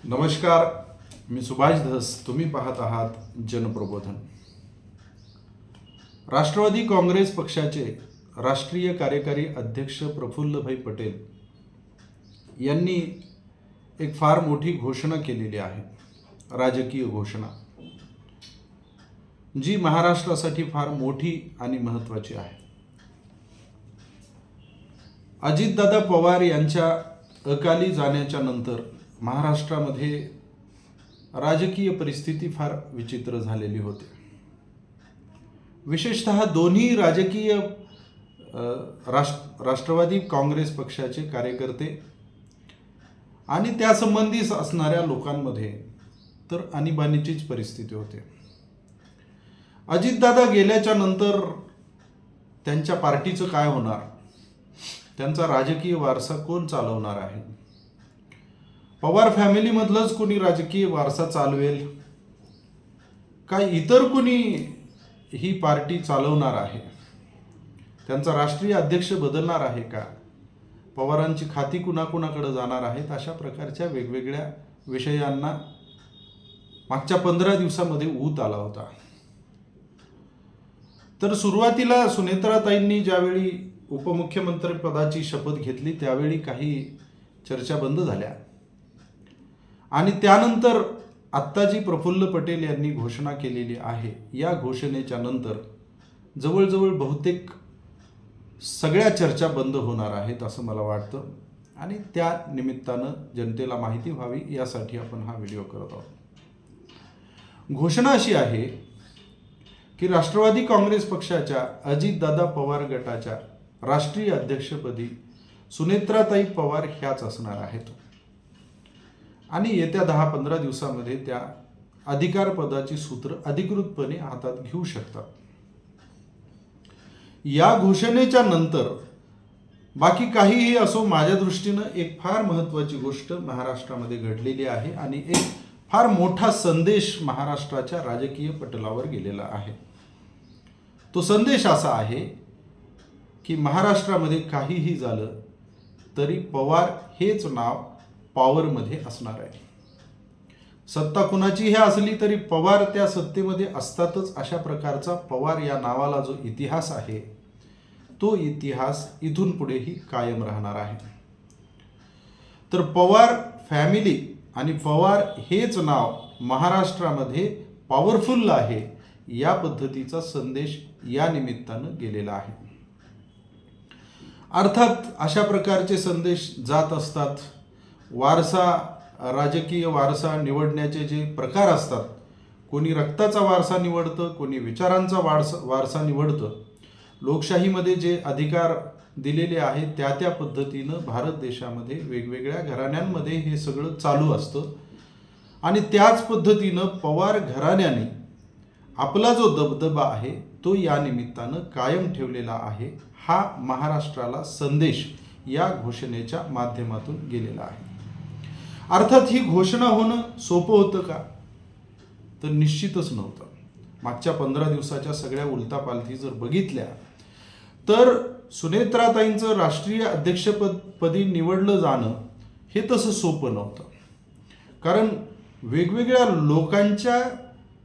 नमस्कार, मी सुभाष धस. तुम्ही पाहत आहात जनप्रबोधन. राष्ट्रवादी काँग्रेस पक्षाचे राष्ट्रीय कार्यकारी अध्यक्ष प्रफुल्लभाई पटेल यांनी एक फार मोठी घोषणा केलेली आहे, राजकीय घोषणा, जी महाराष्ट्रासाठी फार मोठी आणि महत्त्वाची आहे. अजितदादा पवार यांच्या अकाली जाण्याच्या नंतर महाराष्ट्रामध्ये राजकीय परिस्थिती फार विचित्र झालेली होती. विशेषतः दोन्ही राजकीय राष्ट्रवादी काँग्रेस पक्षाचे कार्यकर्ते आणि त्यासंबंधी असणाऱ्या लोकांमध्ये तर आणीबाणीचीच परिस्थिती होती. अजितदादा गेल्याच्या नंतर त्यांच्या पार्टीचं काय होणार, त्यांचा राजकीय वारसा कोण चालवणार आहे, पवार फॅमिलीमधलंच कोणी राजकीय वारसा चालवेल काय इतर कोणी ही पार्टी चालवणार आहे, त्यांचा राष्ट्रीय अध्यक्ष बदलणार आहे का, पवारांची खाती कुणाकुणाकडे जाणार आहेत, अशा प्रकारच्या वेगवेगळ्या विषयांना मागच्या 15 दिवसामध्ये ऊत आला होता. तर सुरुवातीला सुनेत्राताईंनी ज्यावेळी उपमुख्यमंत्री पदाची शपथ घेतली त्यावेळी काही चर्चा बंद झाल्या आणि त्यानंतर आत्ता जी प्रफुल्ल पटेल यांनी घोषणा केलेली आहे, या घोषणेच्या नंतर जवळजवळ बहुतेक सगळ्या चर्चा बंद होणार आहेत असं मला वाटतं आणि त्या निमित्तानं जनतेला माहिती व्हावी यासाठी आपण हा व्हिडिओ करत आहोत. घोषणा अशी आहे की राष्ट्रवादी काँग्रेस पक्षाच्या अजितदादा पवार गटाच्या राष्ट्रीय अध्यक्षपदी सुनेत्राताई पवार ह्याच असणार आहेत आणि येत्या 10-15 दिवसामध्ये त्या अधिकार पदाची सूत्र अधिकृतपणे हातात घेऊ शकतात. या घोषणेच्या नंतर बाकी काहीही असो, माझ्या दृष्टीनं एक फार महत्त्वाची गोष्ट महाराष्ट्रामध्ये घडलेली आहे आणि एक फार मोठा संदेश महाराष्ट्राच्या राजकीय पटलावर गेलेला आहे. तो संदेश असा आहे की महाराष्ट्रामध्ये काहीही झालं तरी पवार हेच नाव पॉवरमध्ये असणार आहे. सत्ता कुणाचीही असली तरी पवार त्या सत्तेमध्ये असतातच, अशा प्रकारचा पवार या नावाला जो इतिहास आहे तो इतिहास इथून पुढेही कायम राहणार आहे. तर पवार फॅमिली आणि पवार हेच नाव महाराष्ट्रामध्ये पॉवरफुल आहे, या पद्धतीचा संदेश या निमित्तानं गेलेला आहे. अर्थात अशा प्रकारचे संदेश जात असतात. वारसा, राजकीय वारसा निवडण्याचे जे प्रकार असतात, कोणी रक्ताचा वारसा निवडतं, कोणी विचारांचा वारसा निवडतं. लोकशाहीमध्ये जे अधिकार दिलेले आहेत त्या त्या पद्धतीनं भारत देशामध्ये वेगवेगळ्या घराण्यांमध्ये हे सगळं चालू असतं आणि त्याच पद्धतीनं पवार घराण्याने आपला जो दबदबा आहे तो या निमित्तानं कायम ठेवलेला आहे. हा महाराष्ट्राला संदेश या घोषणेच्या माध्यमातून गेलेला आहे. अर्थात ही घोषणा होणं सोपं होतं का, तर निश्चितच नव्हतं. मागच्या 15 दिवसाच्या सगळ्या उलटापालथी जर बघितल्या तर सुनेत्राताईंचं राष्ट्रीय अध्यक्षपदी निवडलं जाणं हे तसं सोपं नव्हतं. कारण वेगवेगळ्या लोकांच्या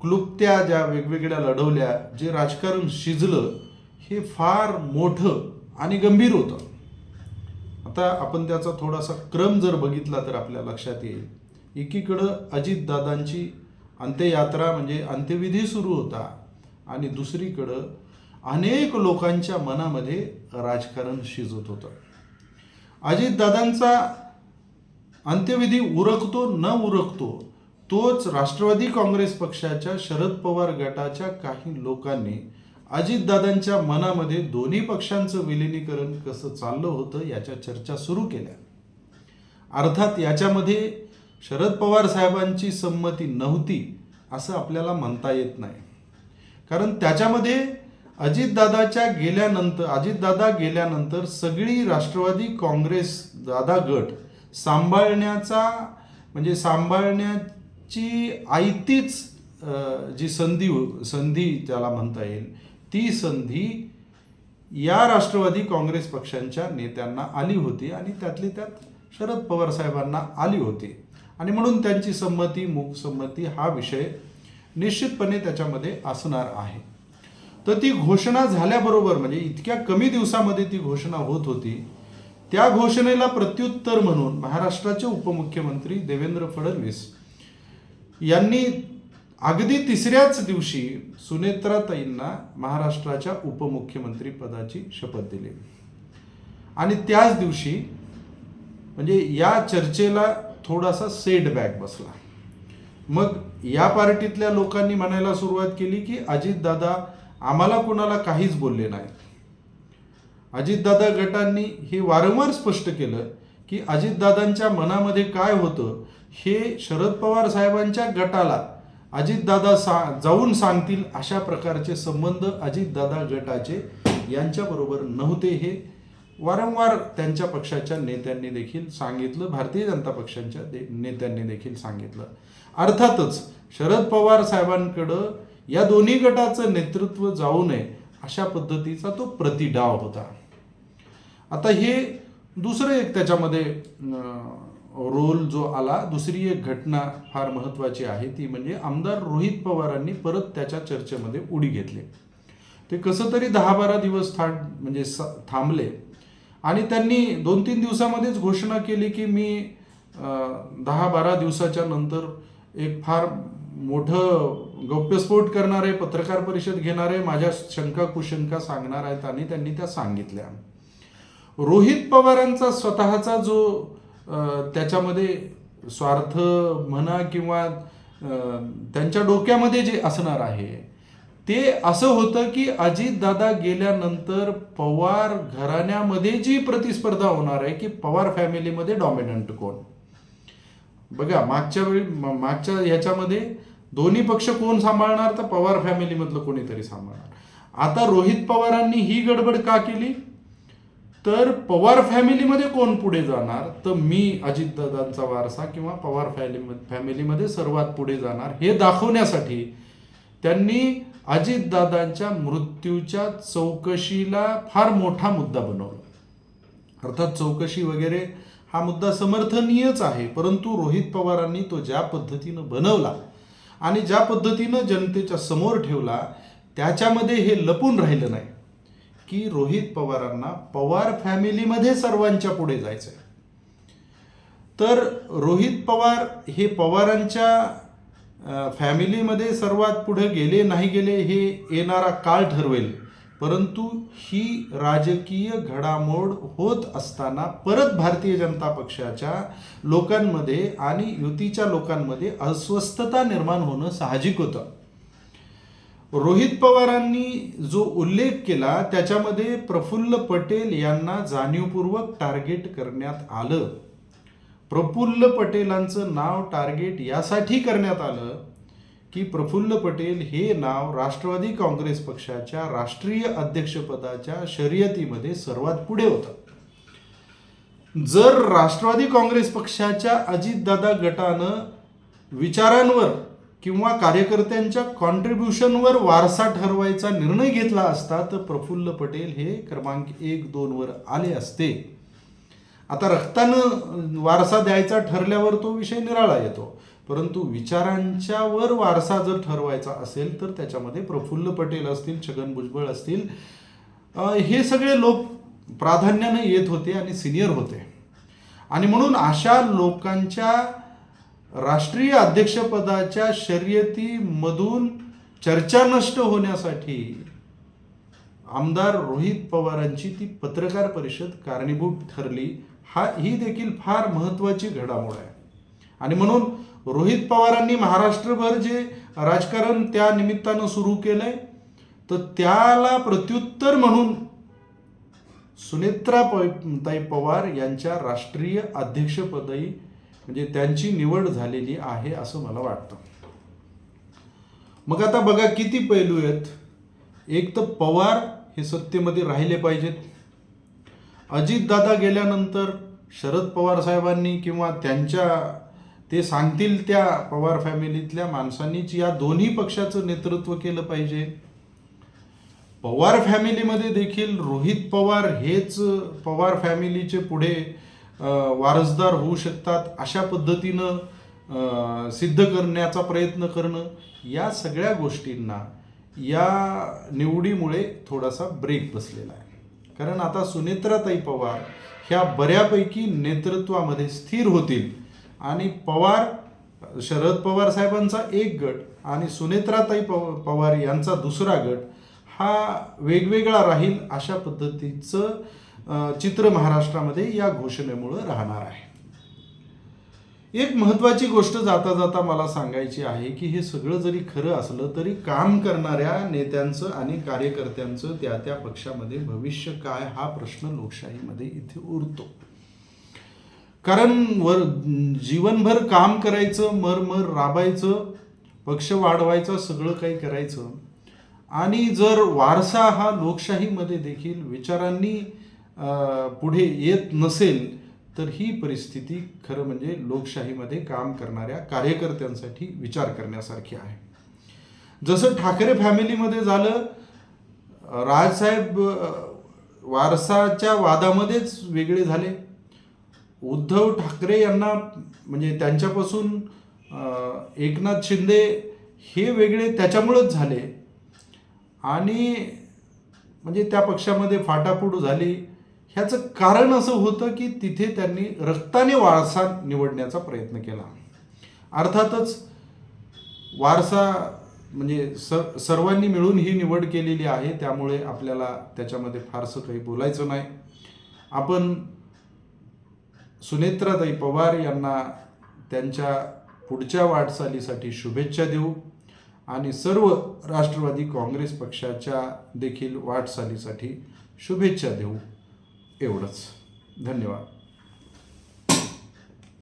क्लुप्त्या ज्या वेगवेगळ्या लढवल्या, जे राजकारण शिजलं हे फार मोठं आणि गंभीर होतं. आता आपण त्याचा थोडासा क्रम जर बघितला तर आपल्या लक्षात येईल. एकीकडं अजितदादांची अंत्ययात्रा म्हणजे अंत्यविधी सुरू होता आणि दुसरीकडं अनेक लोकांच्या मनामध्ये राजकारण शिजत होतं. अजितदादांचा अंत्यविधी उरकतो न उरकतो तोच राष्ट्रवादी काँग्रेस पक्षाच्या शरद पवार गटाच्या काही लोकांनी अजितदादांच्या मनामध्ये दोन्ही पक्षांचं विलिनीकरण कसं चाललं होतं याच्या चर्चा सुरू केल्या. अर्थात याच्यामध्ये शरद पवार साहेबांची संमती नव्हती असं आपल्याला म्हणता येत नाही. कारण त्याच्यामध्ये अजितदादा गेल्यानंतर सगळी राष्ट्रवादी काँग्रेस दादा गट सांभाळण्याची आयतीच जी संधी त्याला म्हणता येईल, ती संधी या राष्ट्रवादी काँग्रेस पक्षांच्या नेत्यांना आली होती आणि त्यातली त्यात शरद पवार साहेबांना आली होती. आणि म्हणून त्यांची संमती मूकसंमती हा विषय निश्चितपणे त्याच्यामध्ये असणार आहे. तर ती घोषणा झाल्याबरोबर म्हणजे इतक्या कमी दिवसामध्ये ती घोषणा होत होती, त्या घोषणेला प्रत्युत्तर म्हणून महाराष्ट्राचे उपमुख्यमंत्री देवेंद्र फडणवीस यांनी अगदी तिसऱ्याच दिवशी सुनेत्राताईंना महाराष्ट्राच्या उपमुख्यमंत्री पदाची शपथ दिली. आणि त्याच दिवशी म्हणजे या चर्चेला थोडासा सेटबॅक बसला. मग या पार्टीतल्या लोकांनी म्हणायला सुरुवात केली की अजितदादा आम्हाला कोणाला काहीच बोलले नाहीत. अजितदादा गटांनी हे वारंवार स्पष्ट केलं की अजितदादांच्या मनामध्ये काय होतं हे शरद पवार साहेबांच्या गटाला अजितदादा जाऊन सांगतील अशा प्रकारचे संबंध अजितदादा गटाचे यांच्याबरोबर नव्हते. हे वारंवार त्यांच्या पक्षाच्या नेत्यांनी देखील सांगितलं, भारतीय जनता पक्षाच्या नेत्यांनी देखील सांगितलं. अर्थातच शरद पवार साहेबांकडं या दोन्ही गटाचं नेतृत्व जाऊ नये अशा पद्धतीचा तो प्रतिडाव होता. आता हे दुसरं एक त्याच्यामध्ये रोल जो आला, दुसरी एक घटना फार महत्त्वाची आहे ती म्हणजे आमदार रोहित पवारांनी परत त्याच्या चर्चेमध्ये उडी घेतली. ते कसं तरी 10-12 दिवस थांबले आणि त्यांनी 2-3 दिवसामध्येच घोषणा केली की मी 10-12 दिवसाच्या नंतर एक फार मोठं गौप्यस्फोट करणारे पत्रकार परिषद घेणारे, माझ्या शंका कुशंका सांगणार आहेत आणि त्यांनी त्या सांगितल्या. रोहित पवारांचा स्वतःचा जो त्याच्यामध्ये स्वार्थ म्हणा किंवा त्यांच्या डोक्यामध्ये जे असणार आहे ते असं होतं की अजितदादा गेल्यानंतर पवार घराण्यामध्ये जी प्रतिस्पर्धा होणार आहे की पवार फॅमिलीमध्ये डॉमिनंट कोण. बघा मागच्या ह्याच्यामध्ये दोन्ही पक्ष कोण सांभाळणार, तर पवार फॅमिलीमधलं कोणीतरी सांभाळणार. आता रोहित पवारांनी ही गडबड का केली, तर पवार फॅमिलीमध्ये कोण पुढे जाणार, तर मी अजितदादांचा वारसा किंवा पवार फॅमिलीमध्ये सर्वात पुढे जाणार हे दाखवण्यासाठी त्यांनी अजितदादांच्या मृत्यूच्या चौकशीला फार मोठा मुद्दा बनवला. अर्थात चौकशी वगैरे हा मुद्दा समर्थनीयच आहे, परंतु रोहित पवारांनी तो ज्या पद्धतीनं बनवला आणि ज्या पद्धतीनं जनतेच्या समोर ठेवला त्याच्यामध्ये हे लपून राहिलं नाही की रोहित पवारांना पवार फॅमिलीमध्ये सर्वांच्या पुढे जायचं आहे. तर रोहित पवार हे पवारांच्या फॅमिलीमध्ये सर्वात पुढे गेले नाही गेले हे येणारा काळ ठरवेल, परंतु ही राजकीय घडामोड होत असताना परत भारतीय जनता पक्षाच्या लोकांमध्ये आणि युतीच्या लोकांमध्ये अस्वस्थता निर्माण होणं साहजिक होतं. रोहित पवारांनी जो उल्लेख केला त्याच्यामध्ये प्रफुल्ल पटेल यांना जाणीवपूर्वक टार्गेट करण्यात आलं. प्रफुल्ल पटेलांचं नाव टार्गेट यासाठी करण्यात आलं की प्रफुल्ल पटेल हे नाव राष्ट्रवादी काँग्रेस पक्षाच्या राष्ट्रीय अध्यक्षपदाच्या शर्यतीमध्ये सर्वात पुढे होतं. जर राष्ट्रवादी काँग्रेस पक्षाच्या अजितदादा गटानं विचारांवर किंवा कार्यकर्त्यांच्या कॉन्ट्रीब्युशनवर वारसा ठरवायचा निर्णय घेतला असता तर प्रफुल्ल पटेल हे क्रमांक 1-2 वर आले असते. आता रक्तानं वारसा द्यायचा ठरल्यावर तो विषय निराळा येतो, परंतु विचारांच्या वर वारसा जर ठरवायचा असेल तर त्याच्यामध्ये प्रफुल्ल पटेल असतील, छगन भुजबळ असतील, हे सगळे लोक प्राधान्याने येत होते आणि सिनियर होते. आणि म्हणून अशा लोकांच्या राष्ट्रीय अध्यक्षपदाच्या शर्यतीमधून चर्चा नष्ट होण्यासाठी आमदार रोहित पवारांची ती पत्रकार परिषद कारणीभूत ठरली. ही देखील फार महत्त्वाची घडामोड आहे. आणि म्हणून रोहित पवारांनी महाराष्ट्रभर जे राजकारण त्या निमित्तानं सुरू केलंय तर त्याला प्रत्युत्तर म्हणून सुनेत्राताई पवार यांच्या राष्ट्रीय अध्यक्षपदी म्हणजे त्यांची निवड झालेली आहे असं मला वाटतं. मग आता बघा किती पैलू आहेत. एक तर पवार हे सत्तेमध्ये राहिले पाहिजेत. अजितदादा गेल्यानंतर शरद पवार साहेबांनी किंवा ते सांगतील त्या पवार फॅमिलीतल्या माणसांनीच या दोन्ही पक्षाचं नेतृत्व केलं पाहिजे. पवार फॅमिलीमध्ये देखील रोहित पवार हेच पवार फॅमिलीचे पुढे वारसदार होऊ शकतात अशा पद्धतीनं सिद्ध करण्याचा प्रयत्न करणं, या सगळ्या गोष्टींना या निवडीमुळे थोडासा ब्रेक बसलेला आहे. कारण आता सुनेत्राताई पवार ह्या बऱ्यापैकी नेतृत्वामध्ये स्थिर होतील आणि शरद पवार साहेबांचा एक गट आणि सुनेत्राताई पवार यांचा दुसरा गट हा वेगवेगळा राहील, अशा पद्धतीचं चित्र महाराष्ट्रामध्ये या घोषणेमुळं राहणार आहे. एक महत्त्वाची गोष्ट जाता जाता मला सांगायची आहे की हे सगळं जरी खरं असलं तरी काम करणाऱ्या नेत्यांचं आणि कार्यकर्त्यांचं त्या त्या पक्षामध्ये भविष्य काय, हा प्रश्न लोकशाहीमध्ये इथे उरतो. कारण जीवनभर काम करायचं, मर राबायचं, पक्ष वाढवायचा, सगळं काही करायचं, आणि जर वारसा हा लोकशाहीमध्ये देखील विचारांनी पुढे येत नसेल तर ही परिस्थिती खरं म्हणजे लोकशाहीमध्ये काम करणाऱ्या कार्यकर्त्यांसाठी विचार करण्यासारखी आहे. जसं ठाकरे फॅमिलीमध्ये झालं, राजसाहेब वारसाच्या वादामध्येच वेगळे झाले. उद्धव ठाकरे यांना म्हणजे त्यांच्यापासून एकनाथ शिंदे हे वेगळे त्याच्यामुळंच झाले आणि म्हणजे त्या पक्षामध्ये फाटाफूट झाली. ह्याचं कारण असं होतं की तिथे त्यांनी रक्ताने वारसा निवडण्याचा प्रयत्न केला. अर्थातच वारसा म्हणजे सर्वांनी मिळून ही निवड केलेली आहे, त्यामुळे आपल्याला त्याच्यामध्ये फारसं काही बोलायचं नाही. आपण सुनेत्राताई पवार यांना त्यांच्या पुढच्या वाटचालीसाठी शुभेच्छा देऊ आणि सर्व राष्ट्रवादी काँग्रेस पक्षाच्या देखील वाटचालीसाठी शुभेच्छा देऊ. एवढंच. धन्यवाद.